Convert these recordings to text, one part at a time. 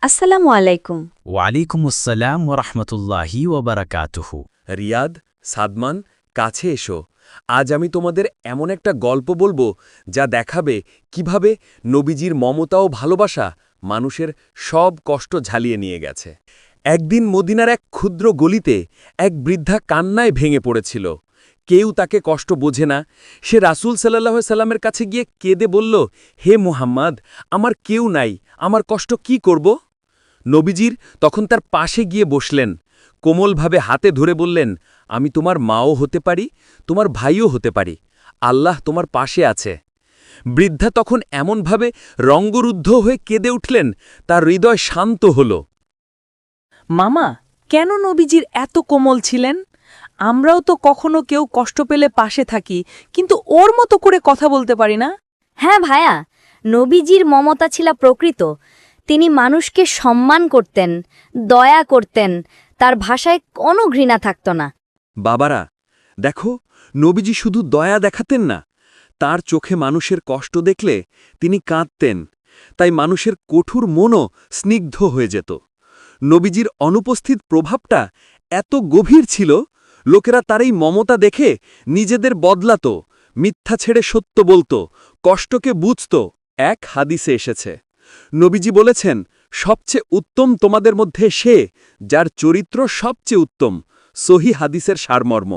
আসসালামু আলাইকুম। ওয়ালাইকুম আসসালাম ওরহমতুল্লাহি ওবারাকাতুহু। রিয়াদ, সাদমান, কাছে এসো। আজ আমি তোমাদের এমন একটা গল্প বলবো যা দেখাবে কিভাবে নবীজির মমতা ও ভালোবাসা মানুষের সব কষ্ট ঝালিয়ে নিয়ে গেছে। একদিন মদিনার এক ক্ষুদ্র গলিতে এক বৃদ্ধা কান্নায় ভেঙে পড়েছিল। কেউ তাকে কষ্ট বোঝে না। সে রাসূল সাল্লাল্লাহু আলাইহি সাল্লামের কাছে গিয়ে কেঁদে বলল, হে মুহাম্মদ, আমার কেউ নাই, আমার কষ্ট কি করব? নবীজির তখন তার পাশে গিয়ে বসলেন, কোমলভাবে হাতে ধরে বললেন, আমি তোমার মাও হতে পারি, তোমার ভাইও হতে পারি, আল্লাহ তোমার পাশে আছে। বৃদ্ধা তখন এমনভাবে রঙ্গরুদ্ধ হয়ে কেঁদে উঠলেন, তার হৃদয় শান্ত হল। মামা, কেন নবীজির এত কোমল ছিলেন? আমরাও তো কখনো কেউ কষ্ট পেলে পাশে থাকি, কিন্তু ওর মতো করে কথা বলতে পারি না। হ্যাঁ ভায়া, নবীজির মমতা ছিল প্রকৃত। তিনি মানুষকে সম্মান করতেন, দয়া করতেন, তার ভাষায় কোনো ঘৃণা থাকত না। বাবারা, দেখো, নবীজি শুধু দয়া দেখাতেন না, তার চোখে মানুষের কষ্ট দেখলে তিনি কাঁদতেন, তাই মানুষের কঠোর মনও স্নিগ্ধ হয়ে যেত। নবীজির অনুপস্থিত প্রভাবটা এত গভীর ছিল, লোকেরা তার এই মমতা দেখে নিজেদের বদলাত, মিথ্যা ছেড়ে সত্য বলত, কষ্টকে বুঝত। এক হাদিসে এসেছে, নবীজি বলেছেন, সবচেয়ে উত্তম তোমাদের মধ্যে সে যার চরিত্র সবচেয়ে উত্তম। সহি হাদিসের সারমর্ম।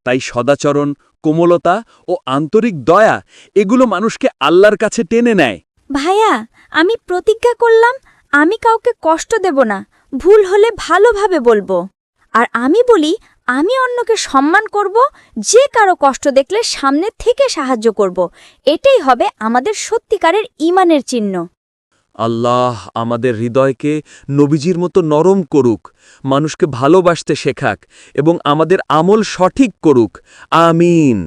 তাই সদাচরণ, কোমলতা ও আন্তরিক দয়া এগুলো মানুষকে আল্লাহর কাছে টেনে নেয়। ভাইয়া, আমি প্রতিজ্ঞা করলাম আমি কাউকে কষ্ট দেব না, ভুল হলে ভালোভাবে বলবো। আর আমি বলি, আমি অন্যকে সম্মান করব, যে কারো কষ্ট দেখলে সামনে থেকে সাহায্য করব। এটাই হবে আমাদের সত্যিকারের ঈমানের চিহ্ন। আল্লাহ আমাদের হৃদয়কে নবীজির মতো নরম করুক, মানুষকে ভালোবাসতে শেখাক এবং আমাদের আমল সঠিক করুক। আমিন।